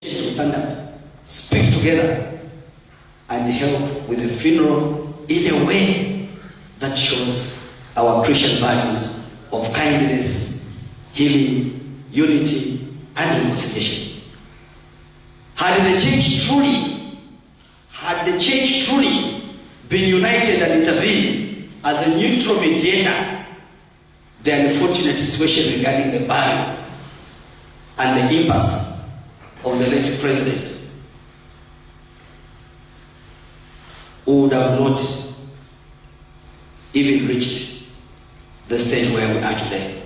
to stand up, speak together, and help with the funeral in a way that shows our Christian values of kindness, healing, unity, and reconciliation. Had the church truly been united and intervened as a neutral mediator, the unfortunate situation regarding the burial and the impasse of the late president would have not even reached the stage where we are today.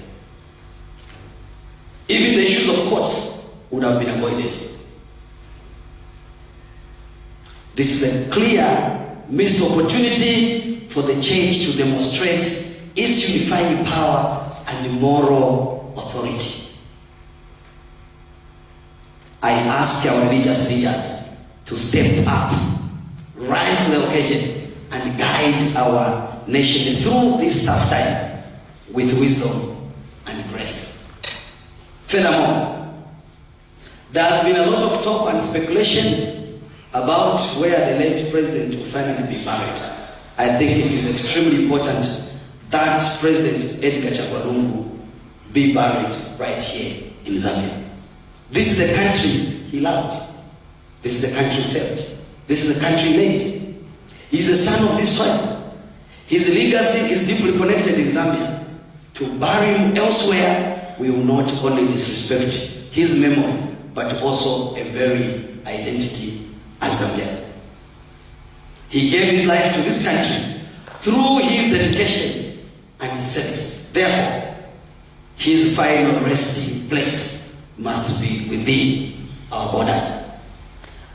Even the issues of courts would have been avoided. This is a clear missed opportunity for the church to demonstrate its unifying power and moral authority. I ask our religious leaders to step up, rise to the occasion, and guide our nation through this tough time with wisdom and grace. Furthermore, there has been a lot of talk and speculation about where the late president will finally be buried. I think it is extremely important that President Edgar Chagwa be buried right here in Zambia. This is the country he loved. This is the country he served. This is the country he made. He's the son of this soil. His legacy is deeply connected in Zambia. To bury him elsewhere, we will not only disrespect his memory, but also a very identity as Zambian. He gave his life to this country through his dedication and service. Therefore, his final resting place must be within our borders.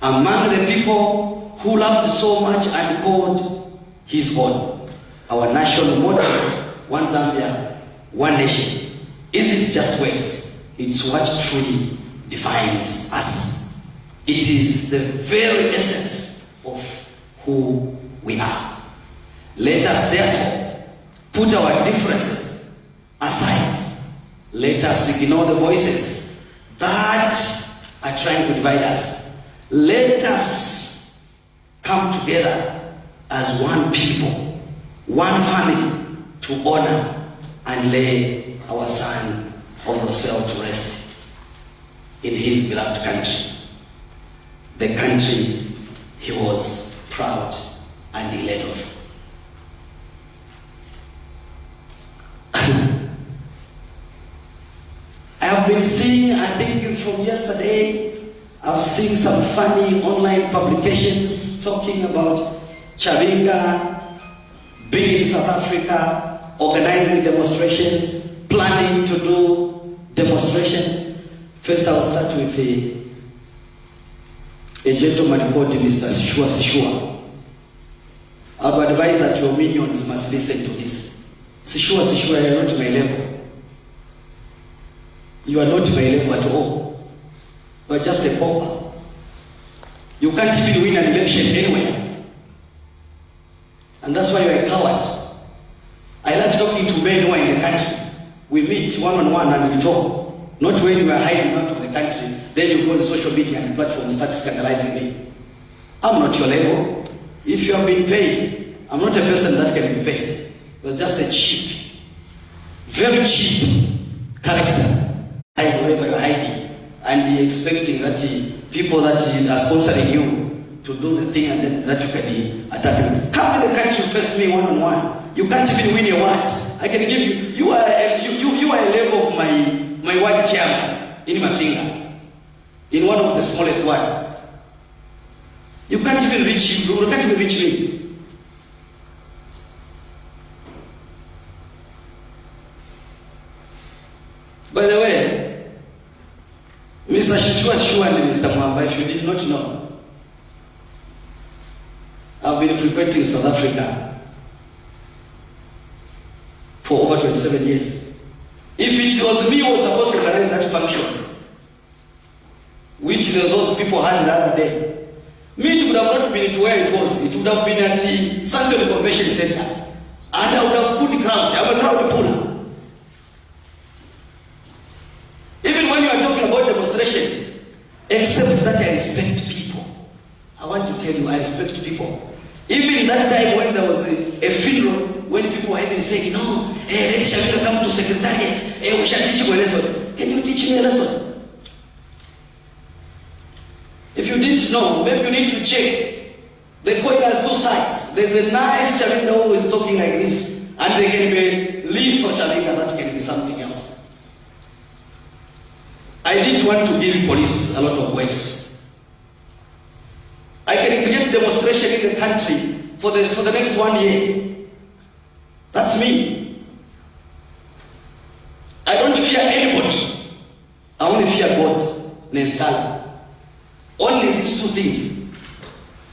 Among the people who loved so much and called his own, our national motto, one Zambia, one nation, isn't just words, it's what truly defines us. It is the very essence of who we are. Let us therefore put our differences aside. Let us ignore the voices that are trying to divide us. Let us come together as one people, one family, to honor and lay our son of the soul to rest in his beloved country, the country he was proud and elated of. I have been seeing, I think from yesterday, I've seen some funny online publications talking about Chabinga being in South Africa, organizing demonstrations, planning to do demonstrations. First, I'll start with a gentleman called Mr. Sishua. I would advise that your minions must listen to this. Sishua, you're not my level. You are not my level at all. You are just a pauper. You can't even win an election anywhere. And that's why you are a coward. I like talking to men who are in the country. We meet one-on-one and we talk. Not when you are hiding out of the country, then you go on social media and platforms start scandalizing me. I'm not your level. If you have been paid, I'm not a person that can be paid. It was just a cheap, very cheap character. Hide wherever you're hiding, and you're expecting that people that are sponsoring you to do the thing and then that you can attack them. Come in the country, face me one-on-one. You can't even win a word. I can give you. You are a level of my ward chairman in my finger, in one of the smallest words. You can't even reach. You can't even reach me. By the way, Mr. Shishua and Mr. Mwamba, if you did not know, I've been frequenting South Africa for over 27 years. If it was me who was supposed to organize that function, which those people had the other day, me, it would have not been to where it was. It would have been at the Santon Convention Center. And I would have put the crowd. I'm a crowd puller. Even when you are talking about demonstrations, except that I respect people. I want to tell you, I respect people. Even that time when there was a funeral, when people were even saying, no, hey, let Chabinga come to secretariat, hey, we shall teach you a lesson. Can you teach me a lesson? If you didn't know, maybe you need to check. The coin has two sides. There's a nice Chabinga who is talking like this, and there can be a lethal Chabinga that can be something else. I didn't want to give police a lot of works. I can create demonstration in the country for the next 1 year. That's me. I don't fear anybody. I only fear God, Nensala. Only these two things.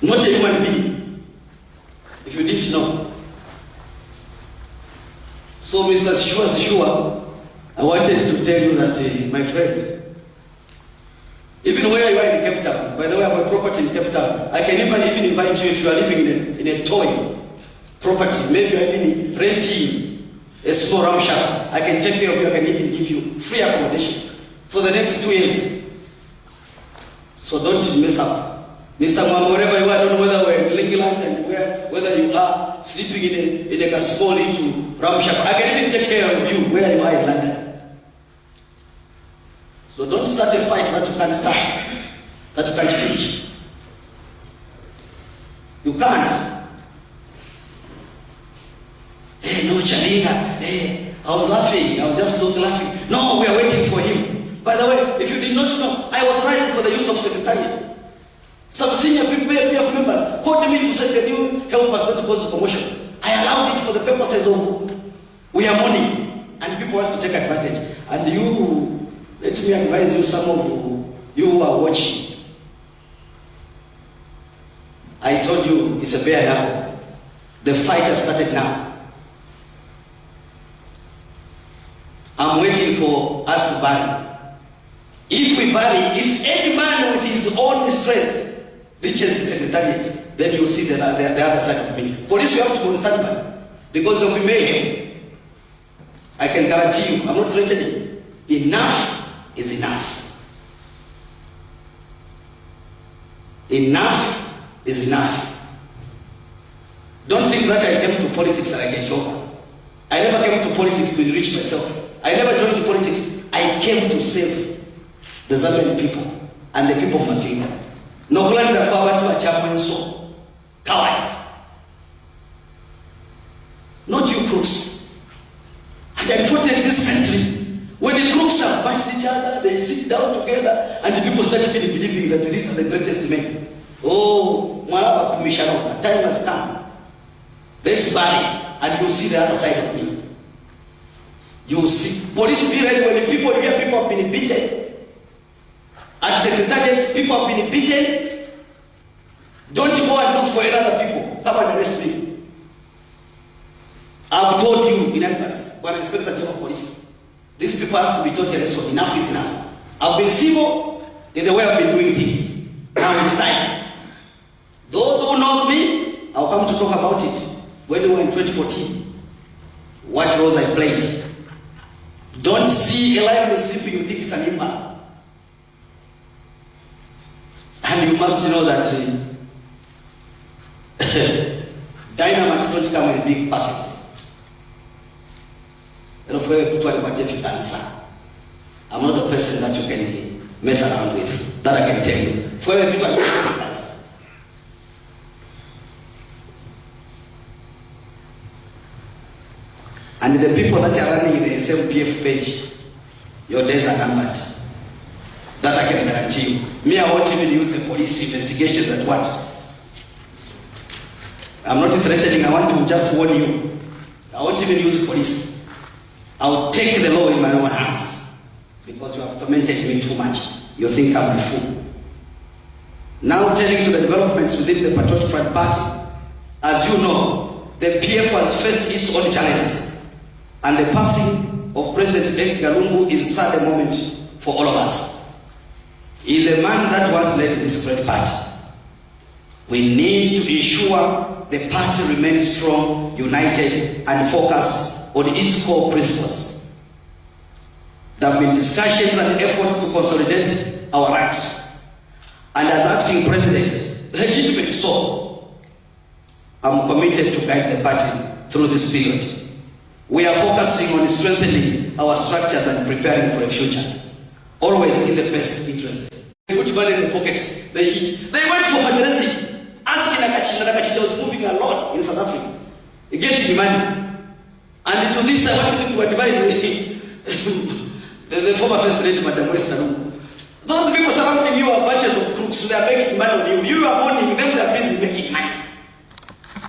Not a human being. If you didn't know. So, Mr. Sishua, I wanted to tell you that, my friend, even where you are in Cape Town, by the way, I have a property in Cape Town. I can even invite you if you are living in a toy property. Maybe you are even renting a small ram shop. I can take care of you. I can even give you free accommodation for the next 2 years. So don't mess up. Mr. Mwamba, wherever you are, I don't know whether we're in England and whether you are sleeping in a small little ram shop. I can even take care of you where you are in London. So don't start a fight that you can't start, that you can't finish. You can't. Hey, no, Chabinga. Hey, I was laughing. I was just laughing. No, we are waiting for him. By the way, if you did not know, I was writing for the use of secretariat. Some senior PF members called me to say, can you help us not to cause commotion? I allowed it for the purposes of we are money, and people want to take advantage. And you, let me advise you, some of you who are watching. I told you it's a bare knuckle. The fight has started now. I'm waiting for us to bury. If we bury, if any man with his own strength reaches the secretariat, then you'll see the other side of me. For this, you have to go on standby, because there will be mayhem. I can guarantee you, I'm not threatening. Enough is enough. Enough is enough. Don't think that I came to politics like a joker. I never came to politics to enrich myself. I never joined politics. I came to save the Zambian people and the people of Mafinga. No glad power to a chairman so. Cowards. Not you crooks. And unfortunately in this country, when the crooks have punched each other, they sit down together, and the people start believing that these are the greatest men. Oh, Maraba Kumishano, time has come. Let's bury, and you'll see the other side of me. You'll see. Police be ready when the people here, people have been beaten. At secretariat, people have been beaten. Don't go and look for another people. Come and arrest me. I've told you in advance, when I inspect the job of police. These people have to be taught a lesson. Enough is enough. I've been civil in the way I've been doing things. Now it's time. Those who knows me, I'll come to talk about it. When we were in 2014, what roles I played. Don't see a lion sleeping, you think it's an impala. And you must know that dynamites don't come in big packages. And of course, people are get answer. I'm not the person that you can mess around with. That I can tell you. For people are get answer. And the people that are running the SMPF page, your days are numbered. That I can guarantee you. Me, I won't even use the police investigation that what. I'm not threatening, I want to just warn you. I won't even use the police. I'll take the law in my own hands. Because you have tormented me too much. You think I'm a fool. Now turning to the developments within the Patriotic Front party. As you know, the PF has faced its own challenges. And the passing of President Edgar Lungu is a sad moment for all of us. He is a man that once led this great party. We need to ensure the party remains strong, united, and focused on its core principles. There have been discussions and efforts to consolidate our ranks and as acting president, legitimate so, I'm committed to guide the party through this period. We are focusing on strengthening our structures and preparing for a future, always in the best interest. They put money in their pockets, they eat. They went for fundraising, asking Nakachinda was moving alone in South Africa, getting money. And to this, I want to advise the former First Lady, Madam Western. Those people surrounding you are bunches of crooks. They are making money on you. You are mourning them, they are busy making money.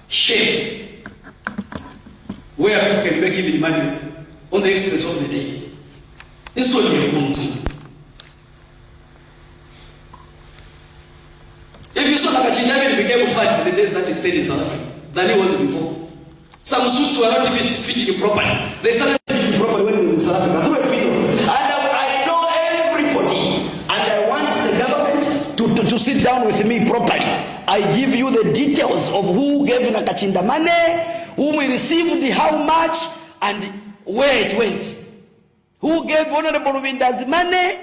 Shame. Where people can make even money on the expense of the dead. This is what we are going to do. If you saw Nakachinda became fat in the days that he stayed in South Africa than he was before. Some suits were not even fitting properly. They started fitting properly when he was in South Africa. And I know everybody, and I want the government to sit down with me properly. I give you the details of who gave Nakachinda money, whom we received, how much, and where it went. Who gave Honorable Rubinda's money,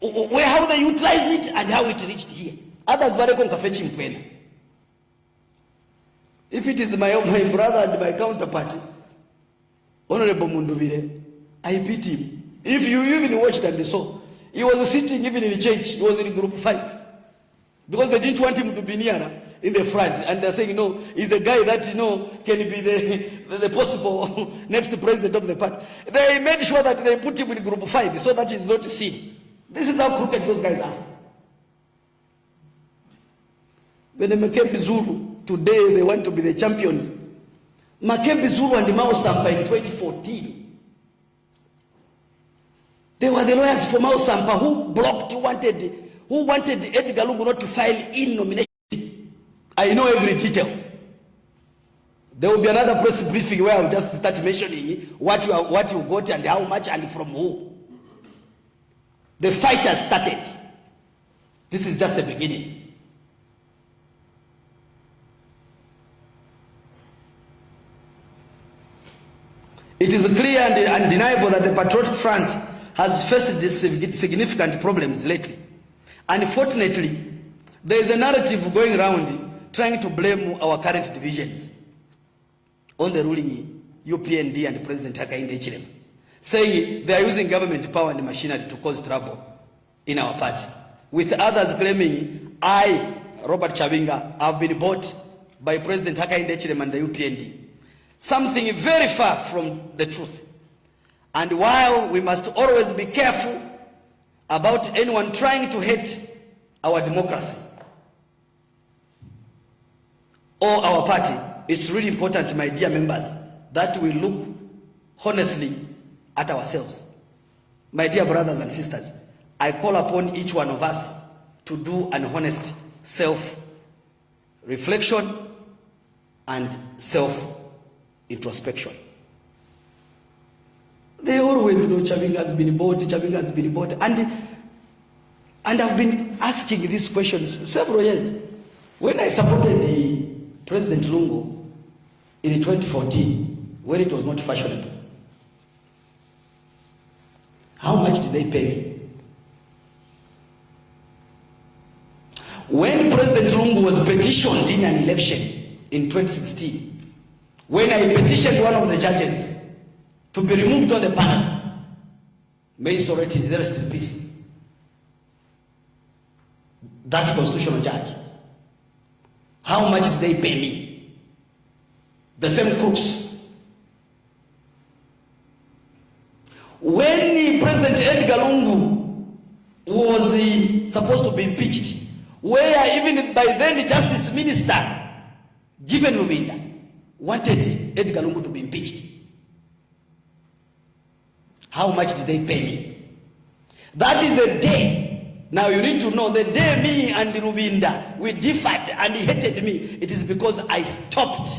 how they utilized it, and how it reached here. Others were going to fetch him. If it is my brother and my counterpart, Honorable Mundubire, I pity him. If you even watched and saw, he was sitting even in the church. He was in group 5. Because they didn't want him to be nearer in the front. And they're saying, no, he's the guy that, can be the possible next president of the party. They made sure that they put him in group 5 so that he's not seen. This is how crooked those guys are. When they became Zulu, today they want to be the champions. Makembe Zulu and Mao Sampa in 2014. They were the lawyers for Mao Sampa who wanted Edgar Lungu not to file in nomination. I know every detail. There will be another press briefing where I'll just start mentioning what you got and how much and from who. The fight has started. This is just the beginning. It is clear and undeniable that the Patriotic Front has faced these significant problems lately. Unfortunately, there is a narrative going around trying to blame our current divisions on the ruling UPND and President Hakainde Hichilema, saying they are using government power and machinery to cause trouble in our party, with others claiming I, Robert Chabinga, have been bought by President Hakainde Hichilema and the UPND. Something very far from the truth. And while we must always be careful about anyone trying to hate our democracy or our party, it's really important, my dear members, that we look honestly at ourselves. My dear brothers and sisters, I call upon each one of us to do an honest self-reflection and self-introspection. They always know Chabinga has been bought, and I've been asking these questions several years. When I supported the President Lungu in 2014, when it was not fashionable, how much did they pay me? When President Lungu was petitioned in an election in 2016, when I petitioned one of the judges to be removed on the panel, may his soul rest in peace, that constitutional judge, how much did they pay me? The same crooks. When President Edgar Lungu was supposed to be impeached, where even by then Justice Minister Given Rubinda wanted Edgar Lungu to be impeached, how much did they pay me? That is the day. Now you need to know, the day me and Rubinda, we differed and he hated me, it is because I stopped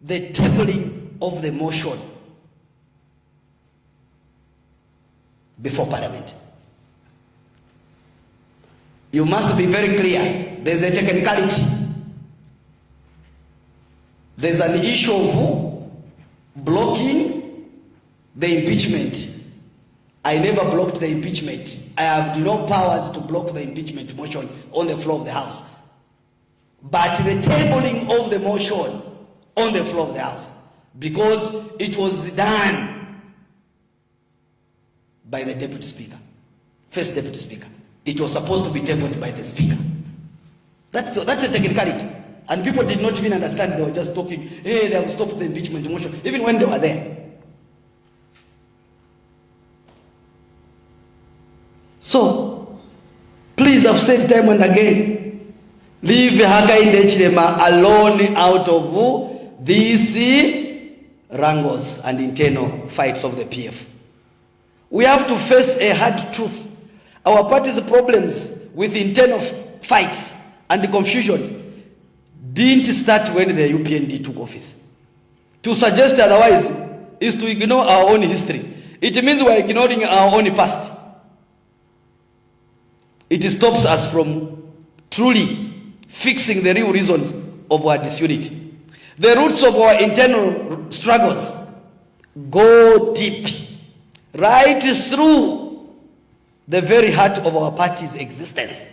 the tabling of the motion before Parliament. You must be very clear. There's a technicality. There's an issue of blocking the impeachment I never blocked the impeachment. I have no powers to block the impeachment motion on the floor of the House. But the tabling of the motion on the floor of the House, because it was done by the Deputy Speaker, First Deputy Speaker. It was supposed to be tabled by the Speaker. That's a technicality. And people did not even understand. They were just talking, hey, they have stopped the impeachment motion, even when they were there. So, please, I've said time and again, leave Hakainde Hichilema alone out of these wrangles and internal fights of the PF. We have to face a hard truth. Our party's problems with internal fights and confusions didn't start when the UPND took office. To suggest otherwise is to ignore our own history. It means we're ignoring our own past. It stops us from truly fixing the real reasons of our disunity. The roots of our internal struggles go deep, right through the very heart of our party's existence.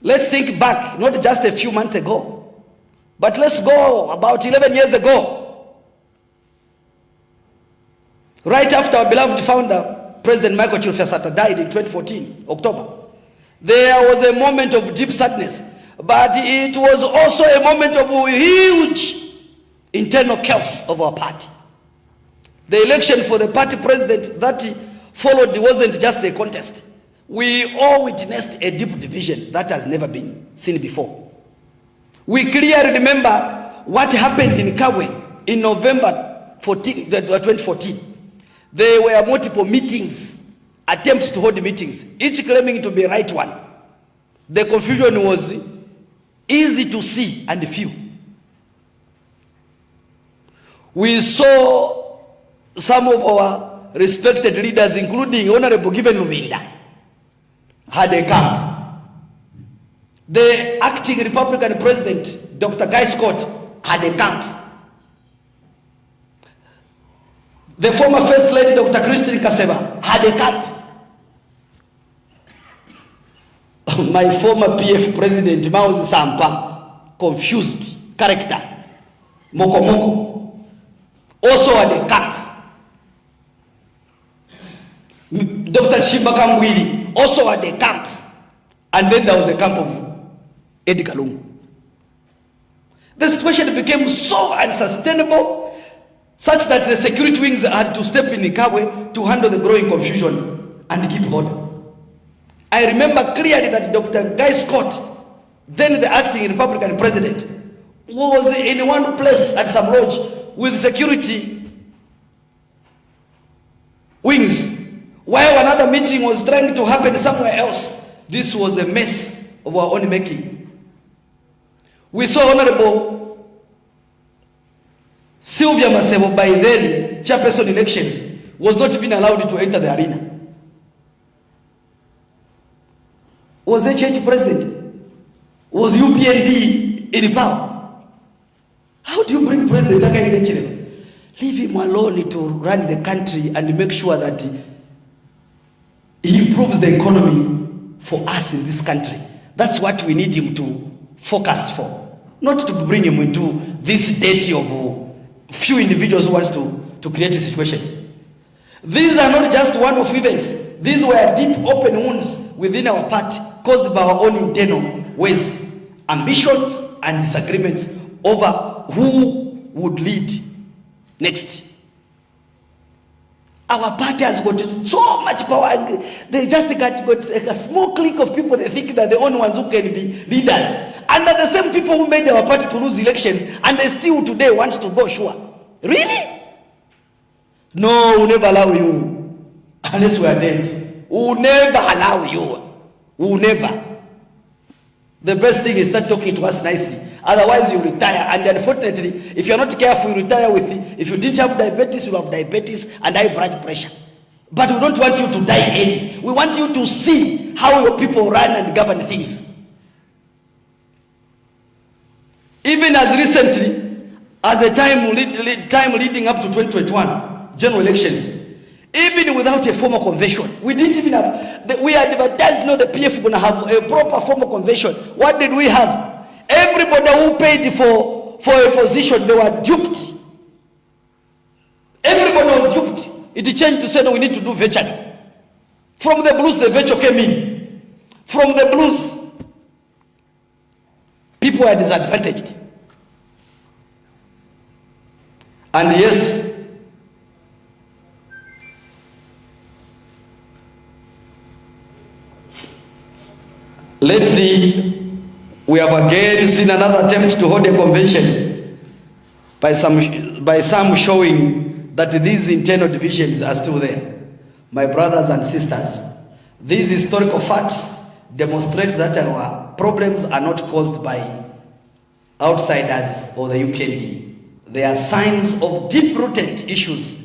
Let's think back, not just a few months ago, but let's go about 11 years ago. Right after our beloved founder, President Michael Chilufya died in 2014, October. There was a moment of deep sadness, but it was also a moment of huge internal chaos of our party. The election for the party president that followed wasn't just a contest. We all witnessed a deep division that has never been seen before. We clearly remember what happened in Kabwe in November 2014. There were multiple meetings, attempts to hold meetings, each claiming to be the right one. The confusion was easy to see and feel. We saw some of our respected leaders, including Honorable Given Lubinda, had a camp. The acting Republican President, Dr. Guy Scott, had a camp. The former First Lady, Dr. Christine Kaseba, had a camp. My former PF President, Mauzi Sampa, confused character, Moko Moko, also had a camp. Dr. Shibaka Mwili also had a camp. And then there was a camp of Edgar Lungu. The situation became so unsustainable, such that the security wings had to step in Kabwe to handle the growing confusion and keep order. I remember clearly that Dr. Guy Scott, then the acting Republican president, was in one place at some lodge with security wings, while another meeting was trying to happen somewhere else. This was a mess of our own making. We saw Honorable Sylvia Masebo, by then chairperson elections, was not even allowed to enter the arena. Was HH president? Was UPND in power? How do you bring President Hakainde Hichilema? Leave him alone to run the country and make sure that he improves the economy for us in this country. That's what we need him to focus for. Not to bring him into this dirty of few individuals who wants to create situations. These are not just one-off events. These were deep open wounds within our party, caused by our own internal ways, ambitions and disagreements over who would lead next. Our party has got so much power. They just got a small clique of people. They think that the only ones who can be leaders. And they're the same people who made our party to lose elections, and they still today want to go sure. Really? No, we'll never allow you. Unless we are dead. We'll never allow you. We'll never. The best thing is start talking to us nicely. Otherwise you retire. And unfortunately, if you're not careful, you retire with it. If you didn't have diabetes, you'll have diabetes and high blood pressure. But we don't want you to die early. We want you to see how your people run and govern things. Even as recently as the time leading up to 2021 general elections, Even without a formal convention, we didn't even have, we advertised, no, the PF going to have a proper formal convention. What did we have? Everybody who paid for a position, they were duped. Everybody was duped. It changed to say, no, we need to do virtually. From the blues, the virtual came in. From the blues, people were disadvantaged. And yes, lately, we have again seen another attempt to hold a convention by some showing that these internal divisions are still there. My brothers and sisters, these historical facts demonstrate that our problems are not caused by outsiders or the UPND. They are signs of deep-rooted issues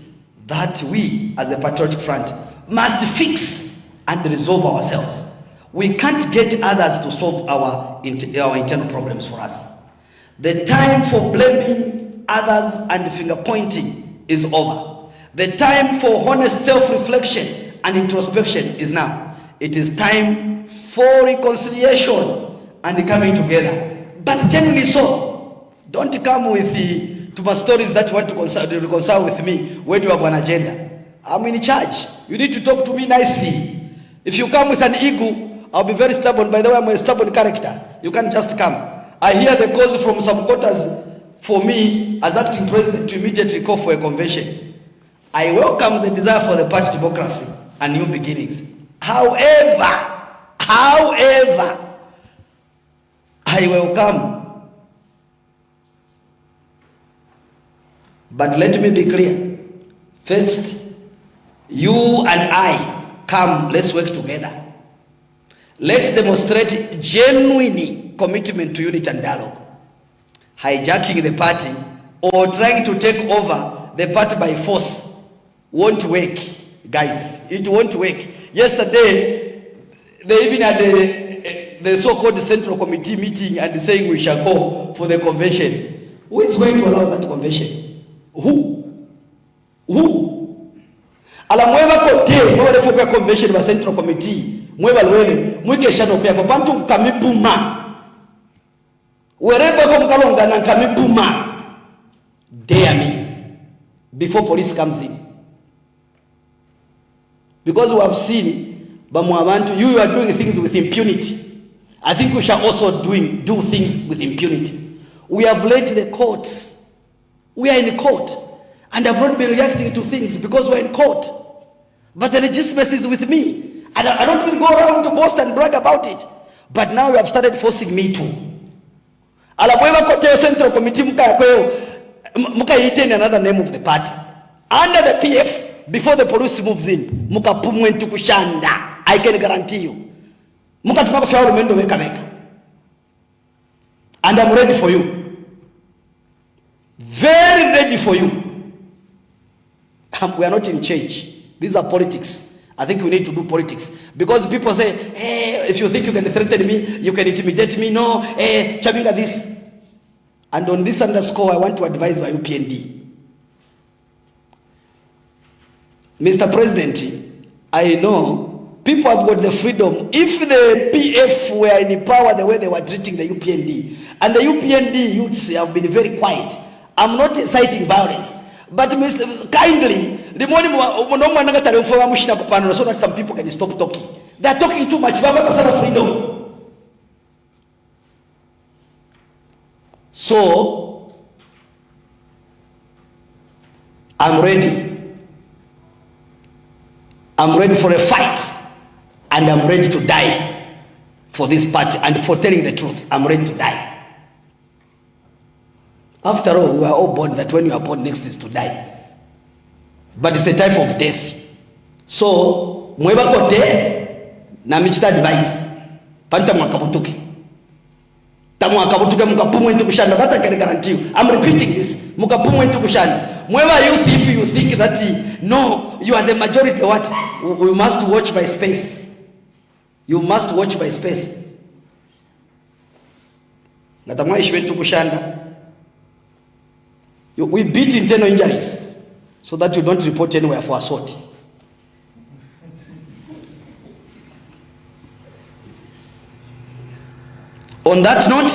that we, as a Patriotic Front, must fix and resolve ourselves. We can't get others to solve our internal problems for us. The time for blaming others and finger-pointing is over. The time for honest self-reflection and introspection is now. It is time for reconciliation and coming together. But genuinely so. Don't come with the stories that you want to reconcile with me when you have an agenda. I'm in charge. You need to talk to me nicely. If you come with an ego, I'll be very stubborn. By the way, I'm a stubborn character. You can't just come. I hear the cause from some quarters for me as acting president to immediately call for a convention. I welcome the desire for the party democracy and new beginnings. However, I welcome. But let me be clear. First, you and I, come, let's work together. Let's demonstrate genuine commitment to unity and dialogue. Hijacking the party or trying to take over the party by force won't work, guys. It won't work. Yesterday, they even had the so-called Central Committee meeting and saying we shall go for the convention. Who is going to allow that convention? Who? Alamweva kote, mwele fuka convention wa Central Committee, mweva lwele, mwike shano pia kwa pantu kamipuma. Wereba kwa mkalonga na kamipuma. Dare me, before police comes in. Because we have seen, you are doing things with impunity. I think we shall also do things with impunity. We have led the courts. We are in court and have not been reacting to things because we're in court. But the legitimacy is with me. I don't even go around to boast and brag about it. But now you have started forcing me to. Alabweva kote Central Committee muka eaten another name of the party. Under the PF, before the police moves in, muka pumwentu kushanda. I can guarantee you. Muka tumako fiyaru mendo weka weka. And I'm ready for you. Very ready for you. We are not in change. These are politics. I think we need to do politics. Because people say, hey, if you think you can threaten me, you can intimidate me. No, hey, Chabinga this. And on this underscore, I want to advise my UPND. Mr. President, I know people have got the freedom. If the PF were in power the way they were treating the UPND, and the UPND youths have been very quiet, I'm not inciting violence. But Mr. kindly, the morning so that some people can stop talking. They are talking too much. They have freedom. So, I'm ready. I'm ready for a fight. And I'm ready to die for this party. And for telling the truth, I'm ready to die. After all, we are all born that when you are born, next is to die. But it's the type of death. So, mweba kote, na michita advice. Panta mwakabutuki. Tamu wakabutuki mukapumu into kushanda. That I can guarantee you. I'm repeating this. Mukapumu into kushanda. Mweba youth, if you think that, no, you are the majority, what? We must watch by space. You must watch by space. Natamwa ishwe into kushanda. We beat internal injuries so that you don't report anywhere for assault. On that note,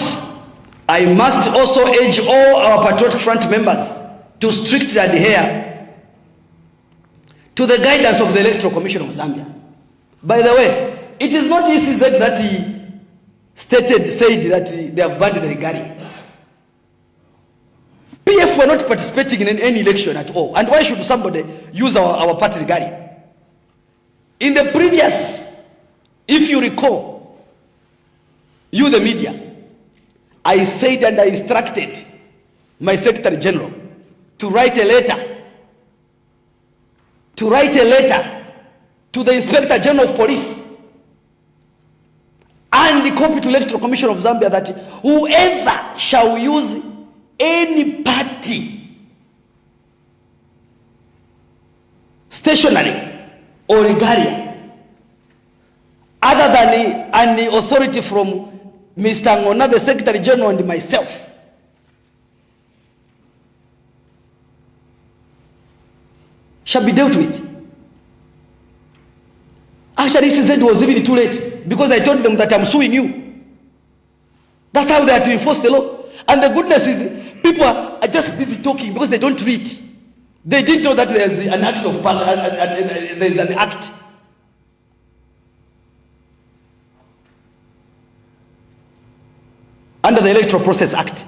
I must also urge all our Patriotic Front members to strictly adhere to the guidance of the Electoral Commission of Zambia. By the way, it is not ECZ that he said that they have banned the regalia. PF were not participating in any election at all. And why should somebody use our party regalia? In the previous, if you recall, you the media, I said and I instructed my Secretary General to write a letter to the Inspector General of Police and the copy to Electoral Commission of Zambia that whoever shall use any party, stationary or regalia, other than an authority from Mr. Ngona, the Secretary General, and myself, shall be dealt with. Actually, CZ was even too late because I told them that I'm suing you. That's how they are to enforce the law. And the goodness is, people are just busy talking because they don't read. They didn't know that there's an act of there's an act. Under the Electoral Process Act.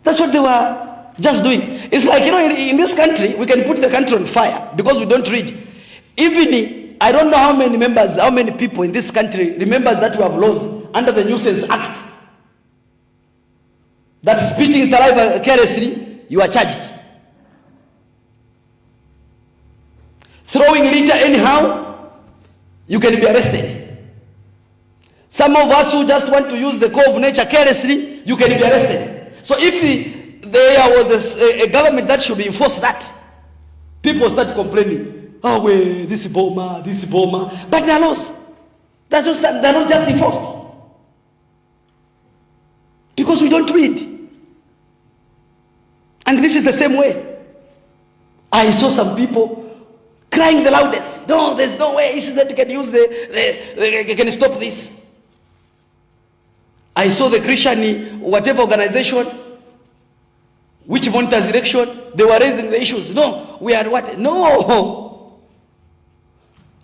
That's what they were just doing. It's like, in this country, we can put the country on fire because we don't read. Even, I don't know how many people in this country remembers that we have laws under the Nuisance Act. That spitting saliva carelessly, you are charged. Throwing litter anyhow, you can be arrested. Some of us who just want to use the code of nature carelessly, you can be arrested. So if there was a government that should enforce that, people start complaining, oh, well, this is Boma. But they are laws. They're not just enforced. Because we don't read. And this is the same way. I saw some people crying the loudest. No, there's no way ECZ can use can stop this. I saw the Christian, whatever organization, which monitors election, they were raising the issues. No, we are what? No.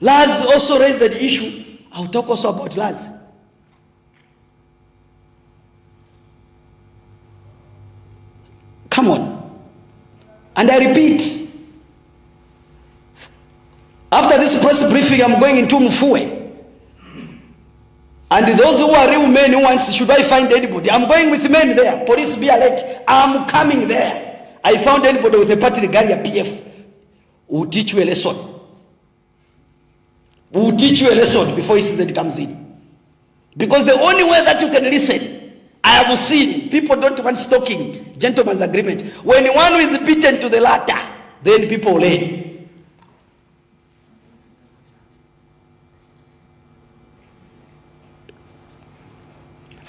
Laz also raised the issue. I'll talk also about Laz. Come on. And I repeat, after this press briefing, I'm going into Mufue. And those who are real men who wants, should I find anybody? I'm going with men there. Police, be alert. I'm coming there. I found anybody with a party regalia PF who will teach you a lesson. Who will teach you a lesson before ECZ comes in. Because the only way that you can listen, I have seen, people don't want stalking, gentleman's agreement. When one is beaten to the latter, then people learn.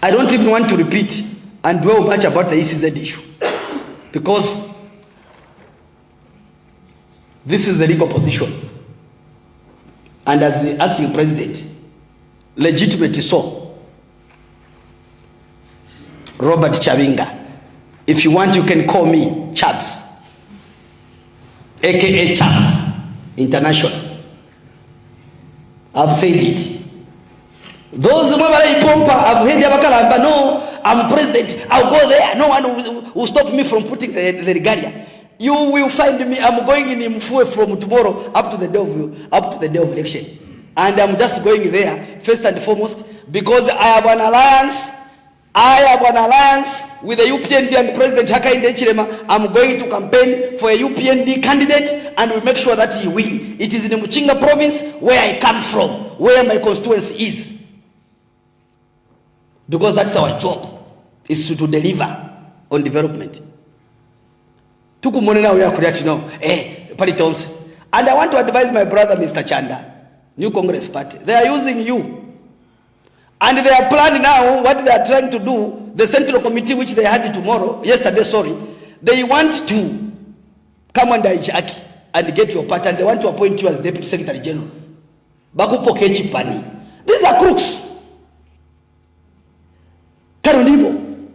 I don't even want to repeat and dwell much about the ECZ issue because this is the legal position. And as the acting president, legitimately so, Robert Chabinga, if you want, you can call me Chabs, aka Chabs International. I've said it. Those who have heard no, I'm president, I'll go there. No one will stop me from putting the regalia. You will find me. I'm going in Mfue from tomorrow up to the day of election, and I'm just going there first and foremost because I have an alliance. with the UPND and President Hakainde Hichilema. I'm going to campaign for a UPND candidate, and we make sure that he win. It is in Muchinga province where I come from, where my constituency is. Because that's our job, is to deliver on development. Tukumonena we are creating now. Palitons. And I want to advise my brother, Mr. Chanda, New Congress Party. They are using you. And they are planning now what they are trying to do. The Central Committee, which they had yesterday, they want to come under Ijaki and get your party, and they want to appoint you as Deputy Secretary General. Bakupo Kechi Pani. These are crooks.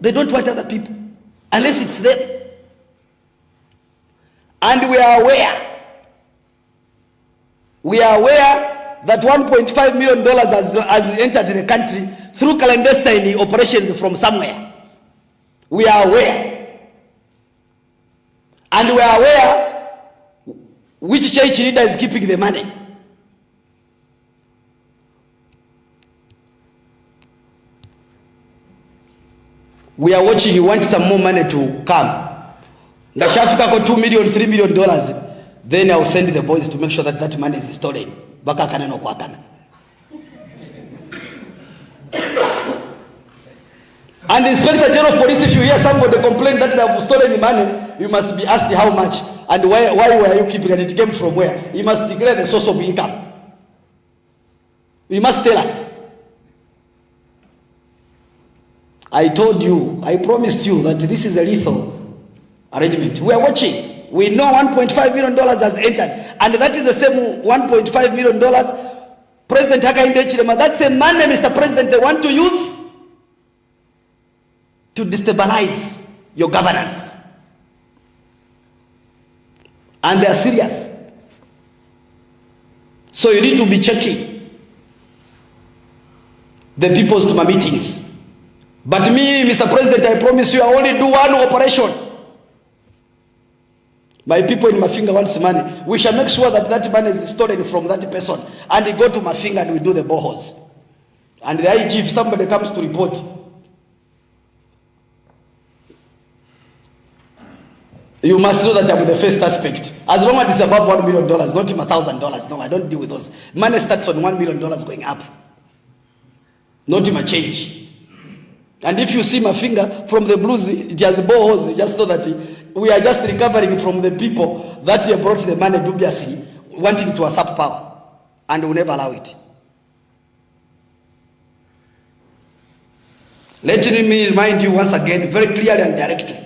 They don't want other people unless it's them. And we are aware that $1.5 million has entered the country through clandestine operations from somewhere. We are aware. And we are aware which church leader is keeping the money. We are watching. You want some more money to come. Ngashafika ko $2 million, $3 million. Then I will send the boys to make sure that that money is stolen. Baka kaneno kwa kana. And the Inspector General of Police, if you hear somebody complain that they have stolen the money, you must be asked how much and why were you keeping it? It came from where? You must declare the source of income. You must tell us. I told you, I promised you that this is a lethal arrangement. We are watching. We know $1.5 million has entered, and that is the same $1.5 million President Hakainde Hichilema. That's the money, Mr. President, they want to use to destabilize your governance. And they are serious. So you need to be checking the people's to my meetings. But me, Mr. President, I promise you, I only do one operation. My people in Mafinga wants money. We shall make sure that that money is stolen from that person. And they go to Mafinga and we do the boreholes. And the IG, if somebody comes to report, you must know that I'm the first suspect. As long as it's above $1 million, not $1,000. No, I don't deal with those. Money starts on $1 million going up. Not my change. And if you see my finger from the blues, it has boreholes, just know that we are just recovering from the people that have brought the money dubiously, wanting to usurp power. And we will never allow it. Let me remind you once again, very clearly and directly,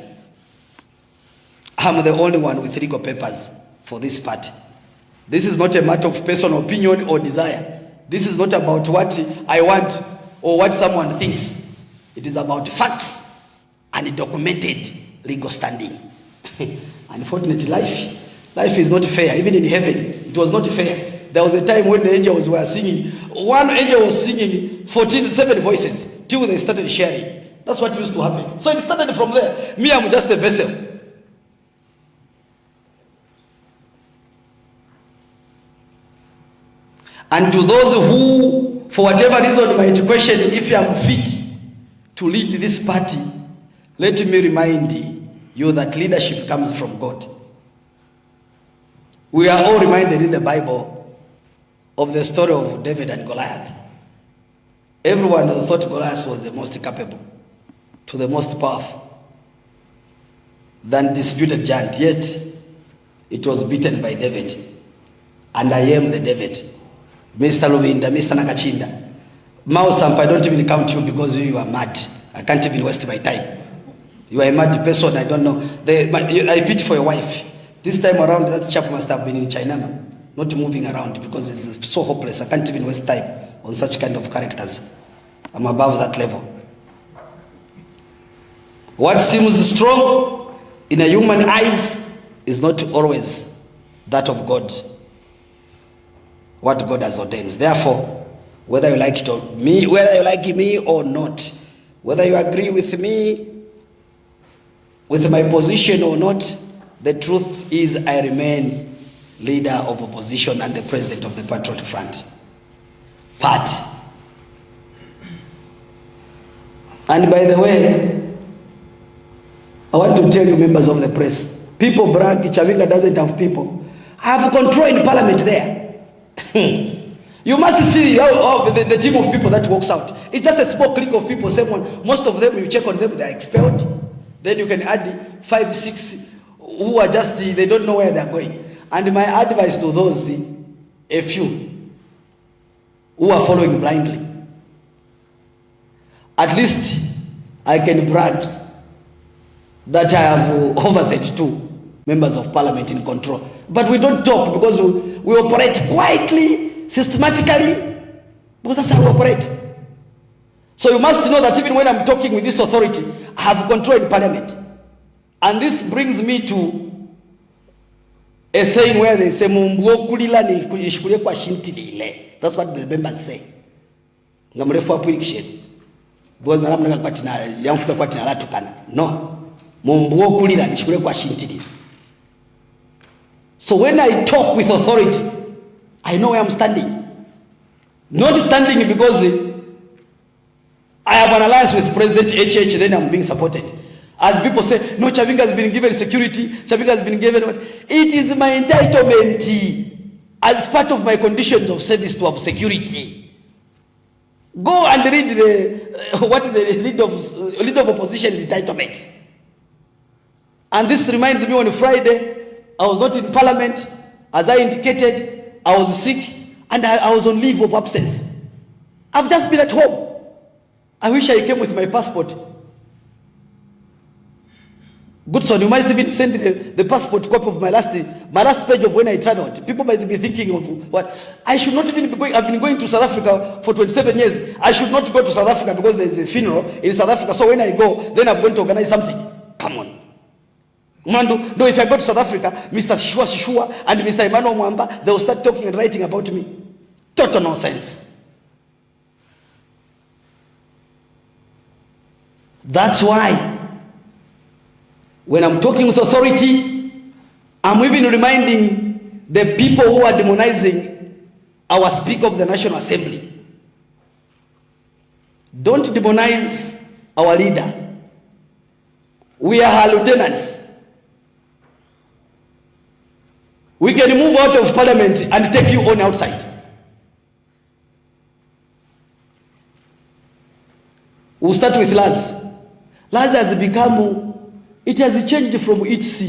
I'm the only one with legal papers for this party. This is not a matter of personal opinion or desire. This is not about what I want or what someone thinks. It is about facts and documented legal standing. Unfortunately, life is not fair. Even in heaven, it was not fair. There was a time when the angels were singing. One angel was singing 7 voices till they started sharing. That's what used to happen. So it started from there. Me, I'm just a vessel. And to those who, for whatever reason, might question if I am fit to lead this party, let me remind you that leadership comes from God. We are all reminded in the Bible of the story of David and Goliath. Everyone thought Goliath was the most capable, to the most powerful, than disputed giant. Yet, it was beaten by David. And I am the David. Mr. Luvinda, Mr. Nakachinda. Mausamp, I don't even count you because you are mad. I can't even waste my time. You are a mad person, I don't know. I pity for your wife. This time around, that chap must have been in China, not moving around because it's so hopeless. I can't even waste time on such kind of characters. I'm above that level. What seems strong in a human eyes is not always that of God. What God has ordained. Therefore, whether you like it or me, whether you like me or not, whether you agree with me, with my position or not, the truth is I remain leader of opposition and the president of the Patriotic Front. Part. And by the way, I want to tell you, members of the press, people brag Chabinga doesn't have people. I have control in parliament there. You must see how the team of people that walks out. It's just a small clique of people. Most of them, you check on them, they are expelled. Then you can add 5, 6 who are just, they don't know where they are going. And my advice to those, a few, who are following blindly, at least I can brag that I have over 32 members of parliament in control. But we don't talk because we operate quietly, systematically, because that's how we operate. So you must know that even when I'm talking with this authority, I have control in Parliament. And this brings me to a saying where they say, that's what the members say. Because no. So when I talk with authority, I know where I'm standing. Not standing because I have an alliance with President HH, then I'm being supported. As people say, no, Chabinga has been given security, Chabinga has been given what? It is my entitlement as part of my conditions of service to have security. Go and read what the leader of opposition is entitlements. And this reminds me, on Friday, I was not in Parliament. As I indicated, I was sick and I was on leave of absence. I've just been at home. I wish I came with my passport. Good son, you might even send the passport copy of my last page of when I traveled. People might be thinking of what? I should not even be going. I've been going to South Africa for 27 years. I should not go to South Africa because there is a funeral in South Africa. So when I go, then I'm going to organize something. Come on. No, if I go to South Africa, Mr. Shishua and Mr. Emmanuel Mwamba, they will start talking and writing about me. Total nonsense. That's why when I'm talking with authority, I'm even reminding the people who are demonizing our Speaker of the National Assembly. Don't demonize our leader. We are her lieutenants. We can move out of Parliament and take you on outside. We'll start with Laz. Laz has become, it has changed from its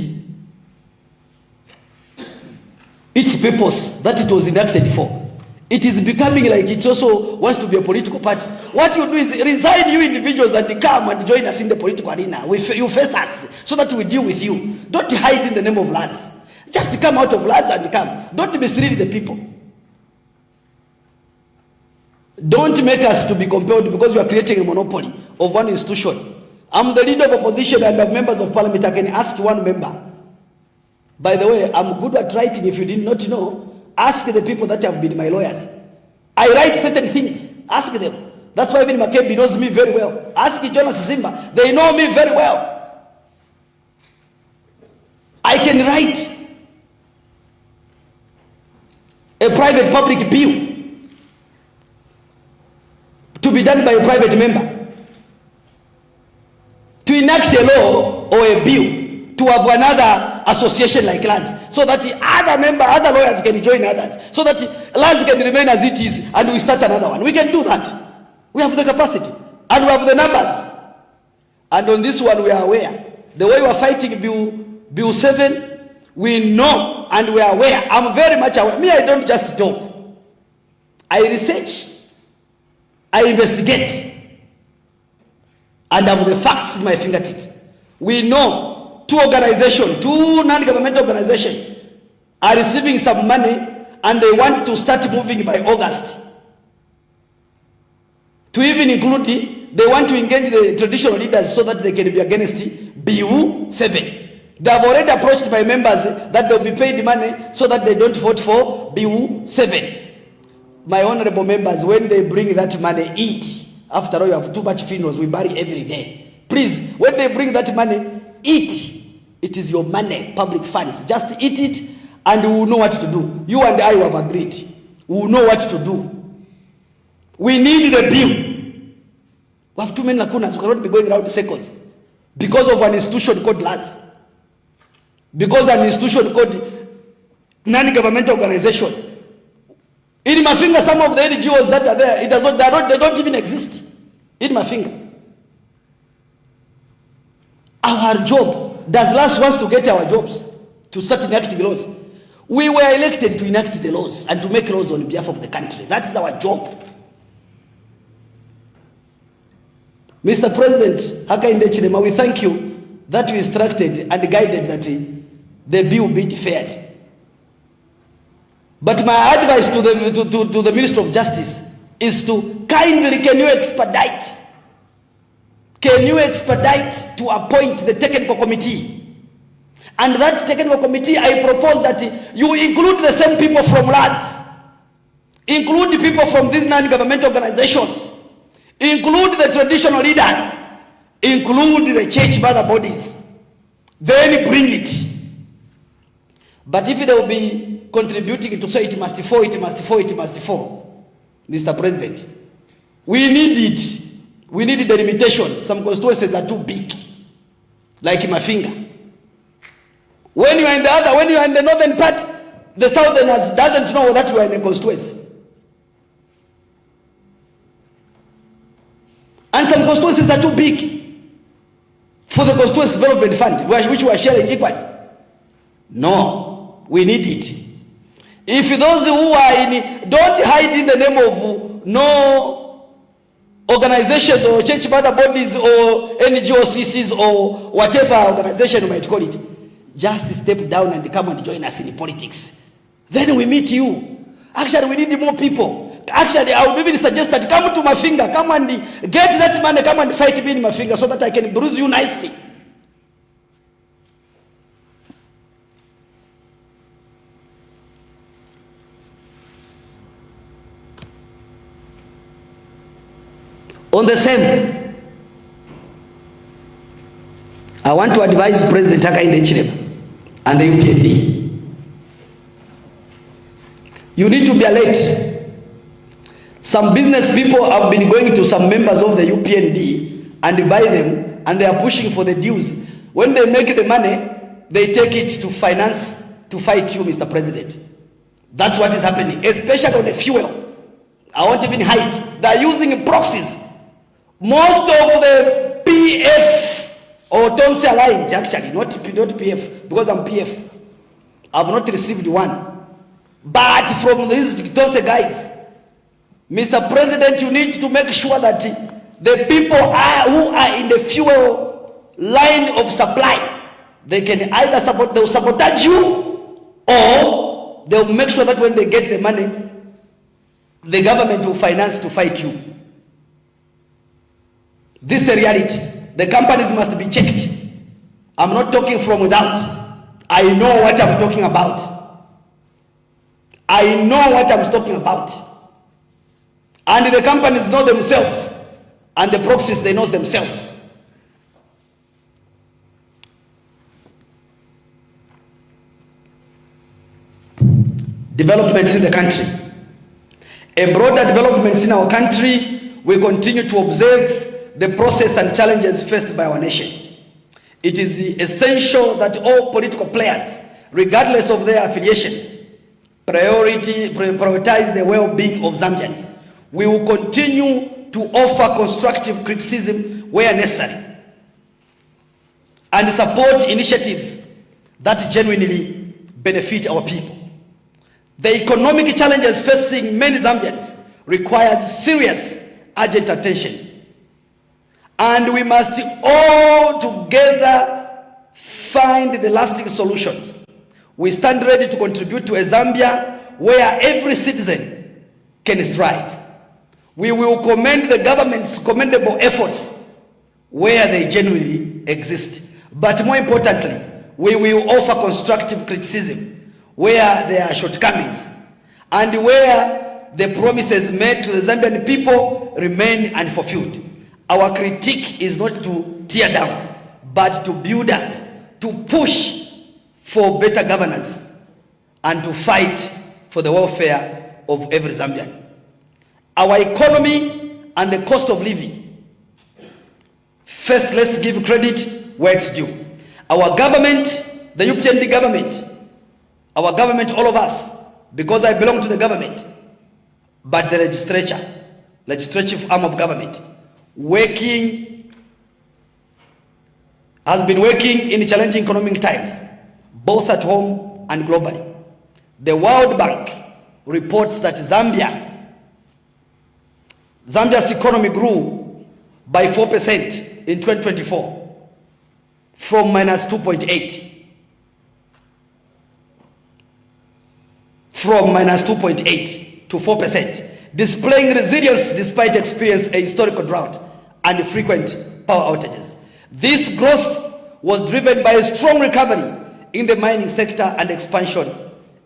purpose that it was enacted for. It is becoming like it also wants to be a political party. What you do is resign, you individuals, and come and join us in the political arena. You face us so that we deal with you. Don't hide in the name of Laz. Just come out of Laz and come. Don't mislead the people. Don't make us to be compelled because you are creating a monopoly of one institution. I'm the leader of opposition and of members of Parliament. I can ask one member. By the way, I'm good at writing. If you did not know, ask the people that have been my lawyers. I write certain things. Ask them. That's why even Makebi knows me very well. Ask Jonas Zimba. They know me very well. I can write a private public bill to be done by a private member, to enact a law or a bill to have another association like Laz, so that the other lawyers can join others, so that Laz can remain as it is and we start another one. We can do that. We have the capacity and we have the numbers. And on this one we are aware. The way we are fighting Bill 7, we know and we are aware. I'm very much aware. Me, I don't just talk. I research, I investigate, and have the facts in my fingertips. We know two non-governmental organizations are receiving some money and they want to start moving by August. To even include they want to engage the traditional leaders so that they can be against BU 7. They have already approached my members that they'll be paid money so that they don't vote for BU 7. My honorable members, when they bring that money, eat. After all, you have too much funerals we bury every day. Please, when they bring that money, eat. It is your money, public funds. Just eat it and we will know what to do. You and I have agreed. We will know what to do. We need the bill. We have too many lacunas. We cannot be going around the circles because of an institution called Laz. Because an institution called non-governmental organization. In my finger, some of the NGOs that are there, they don't even exist. In my finger. Our job, does Laz wants to get our jobs to start enacting laws? We were elected to enact the laws and to make laws on behalf of the country. That is our job. Mr. President, Hakainde Chilema, we thank you that you instructed and guided that the bill be deferred. But my advice to the Minister of Justice is to kindly, can you expedite can you expedite to appoint the technical committee? And that technical committee, I propose that you include the same people from LADS, include the people from these non-governmental organizations, include the traditional leaders, include the church mother bodies, then bring it. But if they will be contributing to say it must fall, it must fall, it must fall, Mr. President, we need it. We need the limitation. Some constituencies are too big, like Mafinga. When you are in the other, when you are in the northern part, the southerners doesn't know that you are in a constituency. And some constituencies are too big for the constituency development fund, which we are sharing equally. No, we need it. If those who are in, don't hide in the name of no organizations or church mother bodies or NGOs or whatever organization you might call it, just step down and come and join us in politics. Then we meet you. Actually, we need more people. Actually, I would even suggest that come to Mafinga, come and get that money, come and fight me in Mafinga so that I can bruise you nicely. On the same, I want to advise President Hakainde Hichilema and the UPND. You need to be alert. Some business people have been going to some members of the UPND and buy them, and they are pushing for the dues. When they make the money, they take it to finance, to fight you, Mr. President. That's what is happening, especially on the fuel. I won't even hide. They are using proxies. Most of the PF or Tonse aligned, actually, not PF, because I'm PF. I've not received one. But from these Tonse guys, Mr. President, you need to make sure that the people who are in the fuel line of supply, they can either they'll sabotage you, or they'll make sure that when they get the money, the government will finance to fight you. This is a reality. The companies must be checked. I'm not talking from without. I know what I'm talking about. I know what I'm talking about. And the companies know themselves. And the proxies, they know themselves. Developments in the country. A broader developments in our country, we continue to observe the process and challenges faced by our nation. It is essential that all political players, regardless of their affiliations, prioritize the well-being of Zambians. We will continue to offer constructive criticism where necessary and support initiatives that genuinely benefit our people. The economic challenges facing many Zambians requires serious, urgent attention. And we must all together find the lasting solutions. We stand ready to contribute to a Zambia where every citizen can strive. We will commend the government's commendable efforts where they genuinely exist. But more importantly, we will offer constructive criticism where there are shortcomings and where the promises made to the Zambian people remain unfulfilled. Our critique is not to tear down, but to build up, to push for better governance, and to fight for the welfare of every Zambian. Our economy and the cost of living. First, let's give credit where it's due. Our government, the UPND government, our government, all of us, because I belong to the government, but the legislative arm of government, has been working in challenging economic times, both at home and globally. The World Bank reports that Zambia's economy grew by 4% in 2024, from -2.8. From -2.8 to 4%, displaying resilience despite experiencing a historical drought and frequent power outages. This growth was driven by a strong recovery in the mining sector and expansion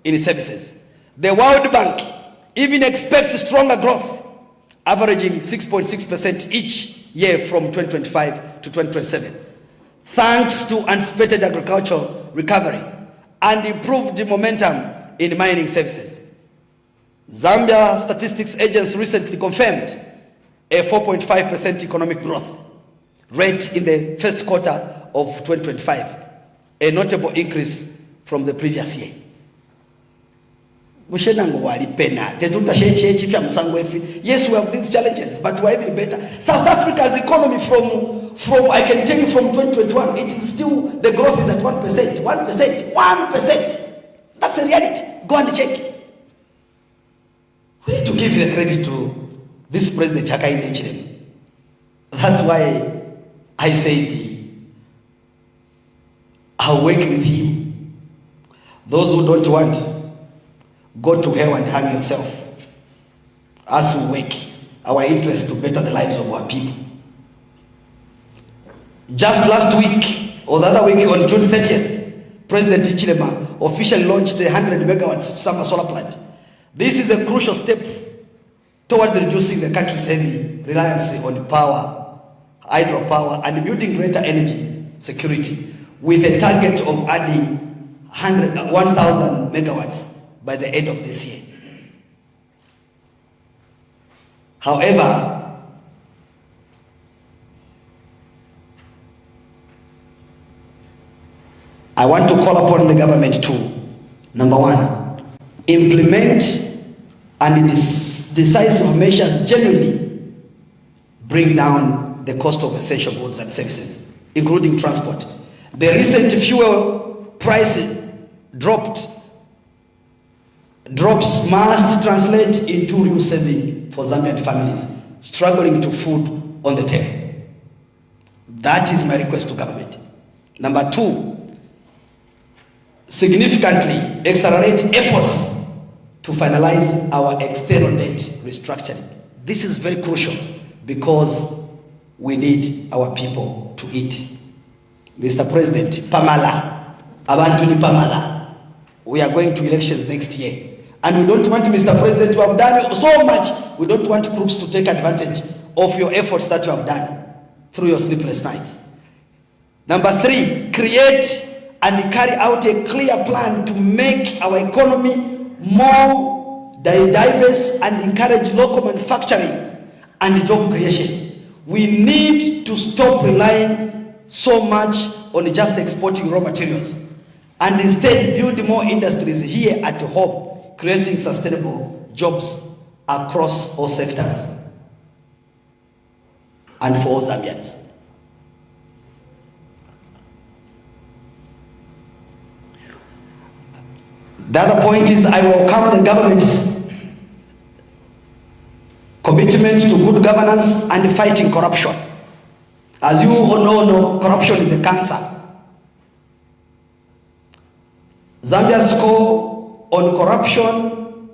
in services. The World Bank even expects stronger growth, averaging 6.6% each year from 2025 to 2027, thanks to anticipated agricultural recovery and improved momentum in mining services. Zambia Statistics Agency recently confirmed a 4.5% economic growth rate in the first quarter of 2025, a notable increase from the previous year. Yes, we have these challenges, but we're even better. South Africa's economy from I can tell you from 2021, it is still, the growth is at 1%. 1%. That's the reality. Go and check. We need to give the credit to this President Hakainde Hichilema. That's why I said I'll work with him. Those who don't want, go to hell and hang yourself. As we work, our interest to better the lives of our people. Just last week, or the other week on June 30th, President Hichilema officially launched the 100 megawatts summer solar plant. This is a crucial step towards reducing the country's heavy reliance on power, hydropower, and building greater energy security with a target of adding 1,000 megawatts by the end of this year. However, I want to call upon the government to, number one, implement and decisive measures genuinely bring down the cost of essential goods and services, including transport. The recent fuel price drops must translate into real saving for Zambian families struggling to food on the table. That is my request to government. Number two, significantly accelerate efforts to finalize our external debt restructuring. This is very crucial because we need our people to eat. Mr. President, Pamala, abantu ni Pamala. We are going to elections next year. And we don't want Mr. President to have done so much. We don't want crooks to take advantage of your efforts that you have done through your sleepless nights. Number three, create and carry out a clear plan to make our economy more diverse and encourage local manufacturing and job creation. We need to stop relying so much on just exporting raw materials and instead build more industries here at home, creating sustainable jobs across all sectors and for all Zambians. The other point is I welcome the government's commitment to good governance and fighting corruption. As you all know, corruption is a cancer. Zambia's score on corruption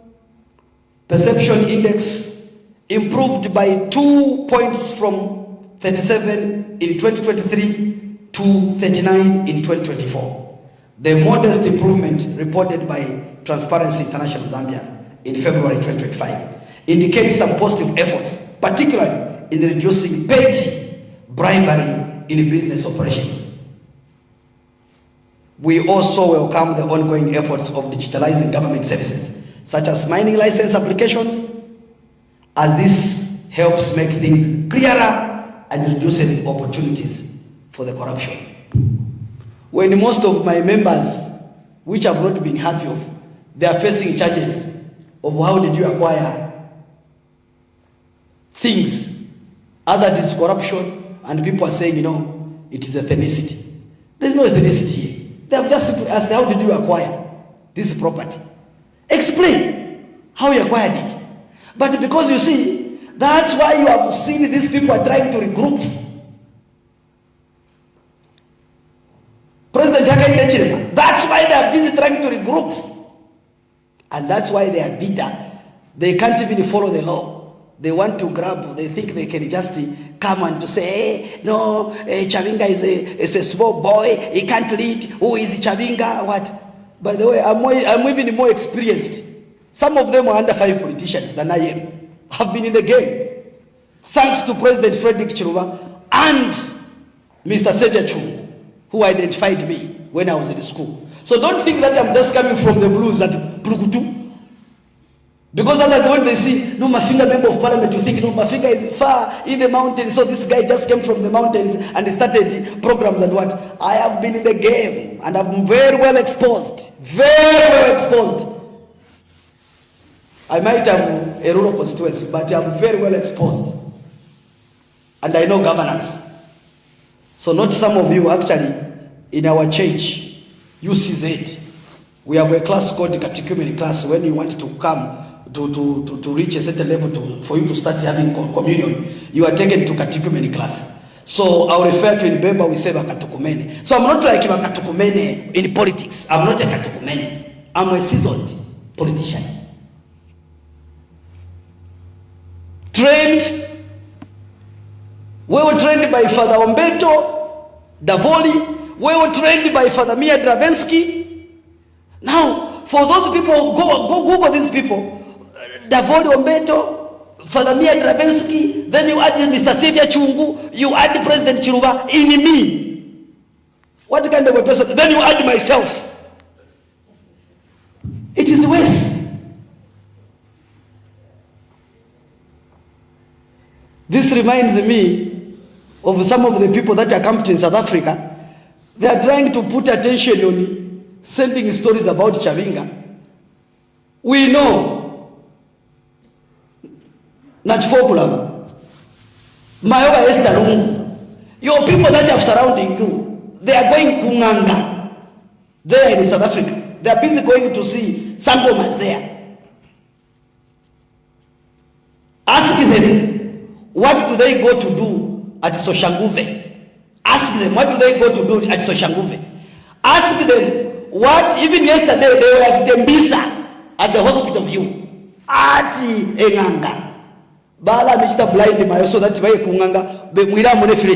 perception index improved by 2 points from 37 in 2023 to 39 in 2024. The modest improvement reported by Transparency International Zambia in February 2025 indicates some positive efforts, particularly in reducing petty bribery in business operations. We also welcome the ongoing efforts of digitalizing government services, such as mining license applications, as this helps make things clearer and reduces opportunities for the corruption. When most of my members, which I've not been happy of, they are facing charges of how did you acquire things, other than corruption, and people are saying, it is ethnicity. There's no ethnicity here. They have just simply asked, how did you acquire this property? Explain how you acquired it. But because you see, that's why you have seen these people are trying to regroup. President Hakainde Hichilema, that's why they are busy trying to regroup. And that's why they are bitter. They can't even follow the law. They want to grab, they think they can just come on to say, hey, no, Chabinga is a small boy, he can't lead. Who is Chabinga? What? By the way, I'm even more experienced. Some of them are under 5 politicians than I am. Have been in the game. Thanks to President Frederick Chiluba and Mr. Seja Chu, who identified me when I was in school. So don't think that I'm just coming from the blues at Plukutu. Because others, when they see, no, Mafinga member of parliament, you think, no, Mafinga is far in the mountains, so this guy just came from the mountains and started programs and what? I have been in the game and I'm very well exposed. Very well exposed. I might have a rural constituency, but I'm very well exposed. And I know governance. So not some of you actually, in our church, UCZ, we have a class called the catechumenate class. When you want to come to reach a certain level for you to start having communion, you are taken to catechumenate class. So I'll refer to in Bemba, we say Bakatukumene. So I'm not like Bakatukumene in politics. I'm not a Katukumene. I'm a seasoned politician. Trained, well trained by Father Ombeto, Davoli, well trained by Father Mia Dravensky. Now, for those people, go Google these people. Davoli Ombeto, Father Mia Dravensky, then you add Mr. Xavier Chungu, you add President Chiluba in me. What kind of a person? Then you add myself. It is worse. This reminds me of some of the people that are camped in South Africa. They are trying to put attention on sending stories about Chabinga. We know Nachfokulava, Mayoga Esther Lungu, your people that are surrounding you, they are going Kunganga there in South Africa. They are busy going to see Sangomas there. Ask them, what do they go to do at Soshanguve? Ask them, what do they go to do at Soshanguve? Ask them, what, even yesterday, they were at Tembisa, at the hospital view. Ati Enganga. Bala Mr. Blind Mayo, so that way Kunganga, but we don't want to feel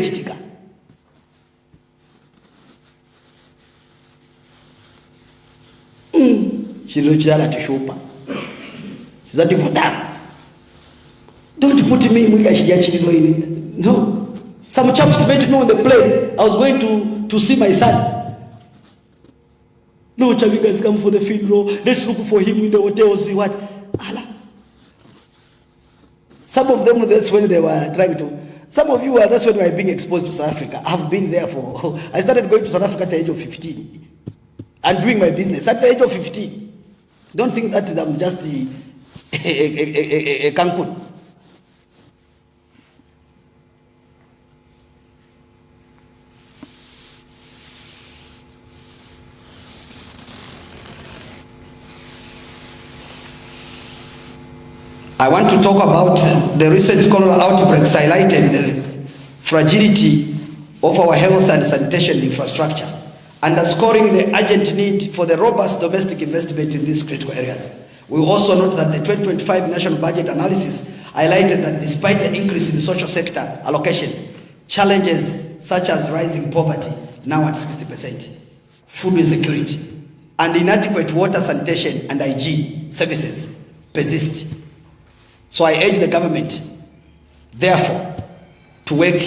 Chiruchara to Shupa. Is that the don't put me in. No. Some chaps met me on the plane. I was going to see my son. No, Chabinga has come for the funeral. Let's look for him in the hotel. See what? Allah. Some of them, that's when they were trying to. Some of you, that's when we were being exposed to South Africa. I've been there for. I started going to South Africa at the age of 15 and doing my business at the age of 15. Don't think that I'm just a Cancun. I want to talk about the recent cholera outbreaks highlighted the fragility of our health and sanitation infrastructure, underscoring the urgent need for the robust domestic investment in these critical areas. We also note that the 2025 national budget analysis highlighted that despite the increase in social sector allocations, challenges such as rising poverty, now at 60%, food insecurity, and inadequate water, sanitation, and hygiene services persist. So I urge the government, therefore, to work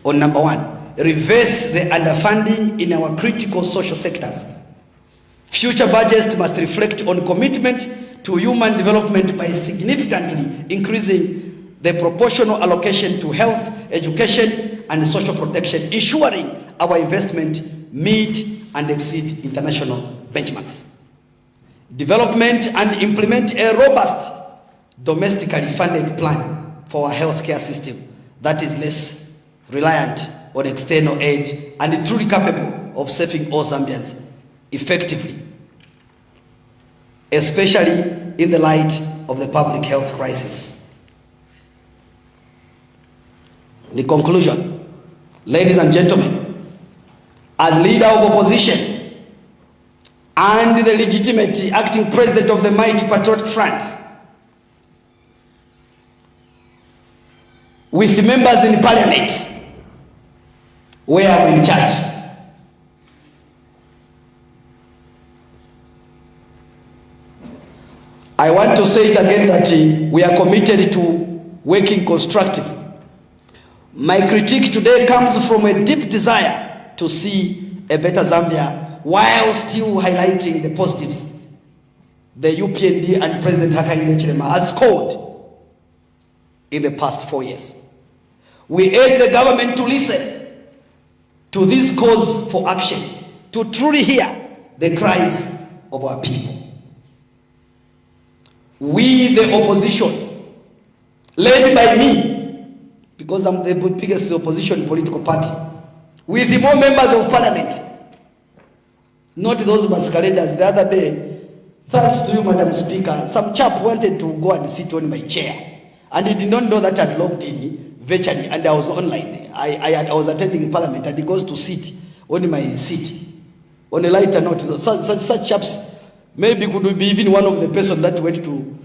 on number 1, reverse the underfunding in our critical social sectors. Future budgets must reflect on commitment to human development by significantly increasing the proportional allocation to health, education, and social protection, ensuring our investment meet and exceed international benchmarks. Development and implement a robust domestically funded plan for our healthcare system that is less reliant on external aid and truly capable of serving all Zambians effectively, especially in the light of the public health crisis. The conclusion, ladies and gentlemen, as leader of opposition and the legitimate acting president of the mighty Patriotic Front, with members in parliament where I'm in charge. I want to say it again that we are committed to working constructively. My critique today comes from a deep desire to see a better Zambia while still highlighting the positives the UPND and President Hakainde Hichilema has scored in the past 4 years. We urge the government to listen to this calls for action, to truly hear the cries of our people. We, the opposition, led by me, because I'm the biggest opposition political party, with more members of parliament, not those masqueraders. The other day, thanks to you, Madam Speaker, some chap wanted to go and sit on my chair, and he did not know that I'd logged in virtually, and I was online. I was attending the parliament, and he goes to sit on my seat. On a lighter note, such chaps maybe could be even one of the person that went to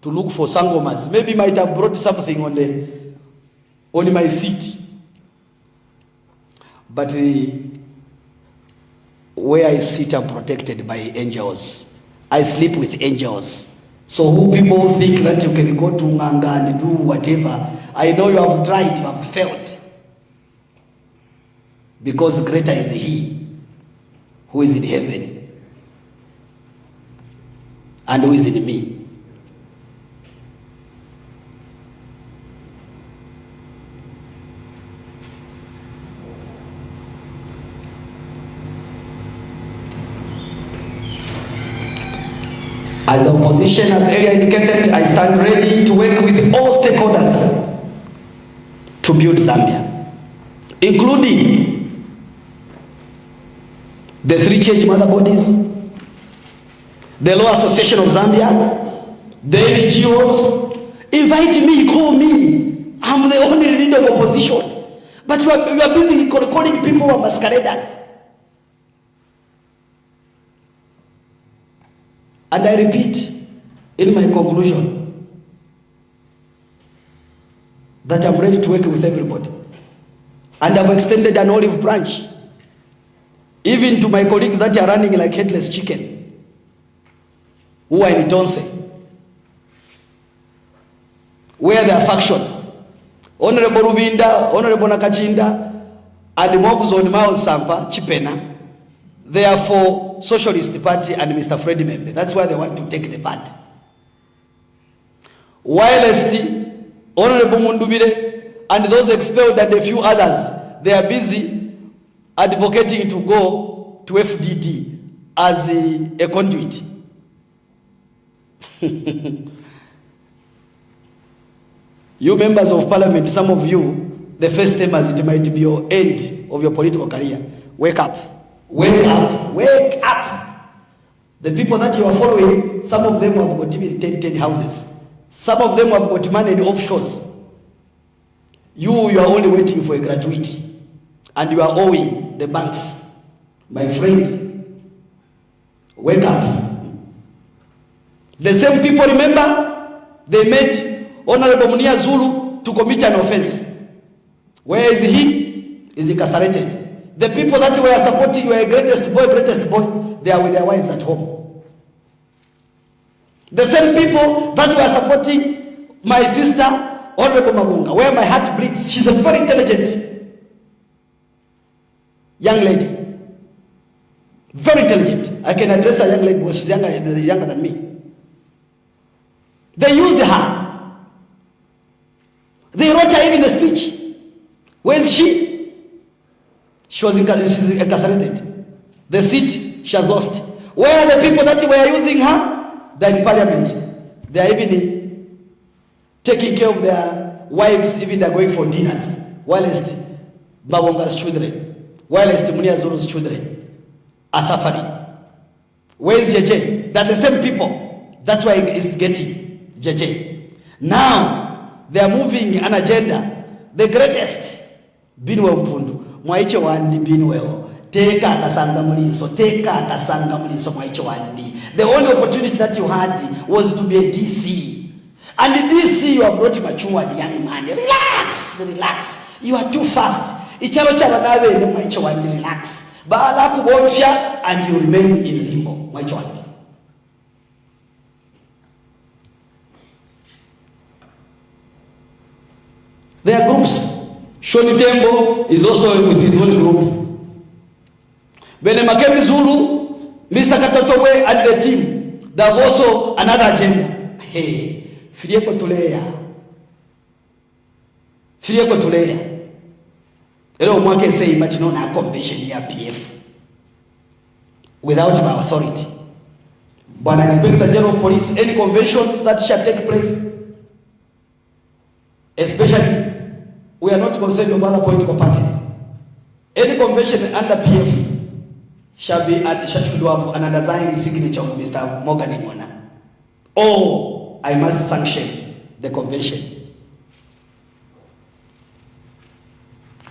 look for sangomas. Maybe might have brought something on my seat. But where I sit, I'm protected by angels. I sleep with angels. So who people think that you can go to Nganga and do whatever, I know you have tried, you have failed. Because greater is He who is in heaven and who is in me. As the opposition has earlier indicated, I stand ready to work with all stakeholders to build Zambia, including the 3 church mother bodies, the Law Association of Zambia, the NGOs. Invite me, call me. I'm the only leader of opposition. But you are busy calling people who are masqueraders. And I repeat in my conclusion that I'm ready to work with everybody. And I've extended an olive branch even to my colleagues that are running like headless chicken, who are in Tonse, where there are factions. Honorable Rubinda, Honorable Nakachinda, and Moguzon Mao Sampa, Chipena, they are for Socialist Party and Mr. Freddie Membe. That's why they want to take the part. Whilst Honorable Mundubire and those expelled and a few others, they are busy advocating to go to FDD as a conduit. You members of parliament, some of you, the first timers, it might be your end of your political career. Wake up. Wake up. Wake up. The people that you are following, some of them have got even 10 houses. Some of them have got money in offshores. You are only waiting for a gratuity. And you are owing the banks. My friend, wake up. The same people, remember, they made Honorable Munia Zulu to commit an offense. Where is he? Is he incarcerated? The people that were supporting your greatest boy, they are with their wives at home. The same people that were supporting my sister, Honorable Mabunga, where my heart bleeds. She's a very intelligent young lady. Very intelligent. I can address a young lady because she's younger than me. They used her. They wrote her even a speech. Where is she? She's incarcerated. The seat she has lost. Where are the people that were using her? They're in parliament. They are even taking care of their wives, even they're going for dinners. Whilst Babonga's children, whilst Munia Zulu's children are suffering. Where is JJ? They're the same people. That's why it's getting JJ. Now, they are moving an agenda. The greatest. Binwe Mpundu. Mwaiche wandi binweo. Teka akasanga muliso. Teka akasanga muliso mwaiche wandi. The only opportunity that you had was to be a DC. And DC, you have not matured, young man. Relax, relax. You are too fast. Ichalo chala nawe ne maichawandi, relax. Baala kubomfya and you remain in limbo. Maichawandi. There are groups. Shoni Tembo is also with his own group. Bene Makebi Zulu, Mr. Katotowe and the team, they have also another agenda. Hey, Filieko Tuleya. Filieko Tuleya. Ero mwake say much known a convention here PF without my authority. But I expect the General Police, any conventions that shall take place, especially, we are not concerned with other political parties. Any convention under PF shall have an underlying signature of Mr. Morgan Imona. Or I must sanction the convention.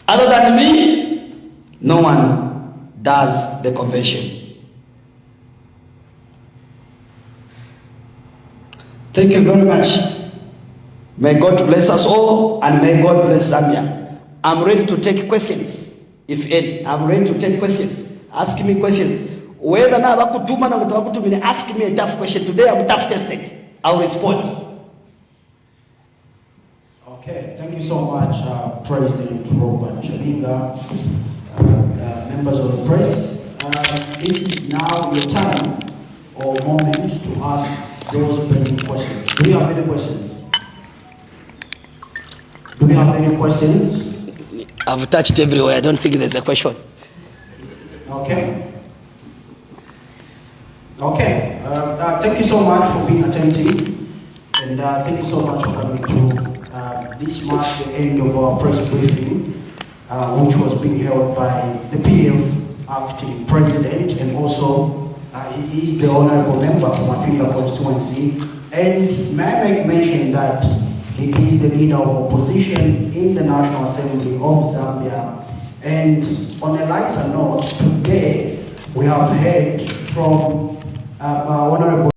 Other than me, no one does the convention. Thank you very much. May God bless us all and may God bless Zambia. I'm ready to take questions, if any. I'm ready to take questions. Ask me questions. Whether na bakutuma na mutabakutumini, ask me a tough question. Today I'm tough tested. I'll respond. Okay, thank you so much, President Robert Chabinga, members of the press. This is now your time or moment to ask those burning questions. Do you have any questions? Do we have any questions? I've touched everywhere. I don't think there's a question. Okay. Okay. Thank you so much for being attentive. And thank you so much for coming to this marks the end of our press briefing, which was being held by the PF acting president, and also he is the honorable member from Mafinga constituency. And may I make mention that he is the leader of opposition in the National Assembly of Zambia. And on a lighter note, today we have heard from Honorable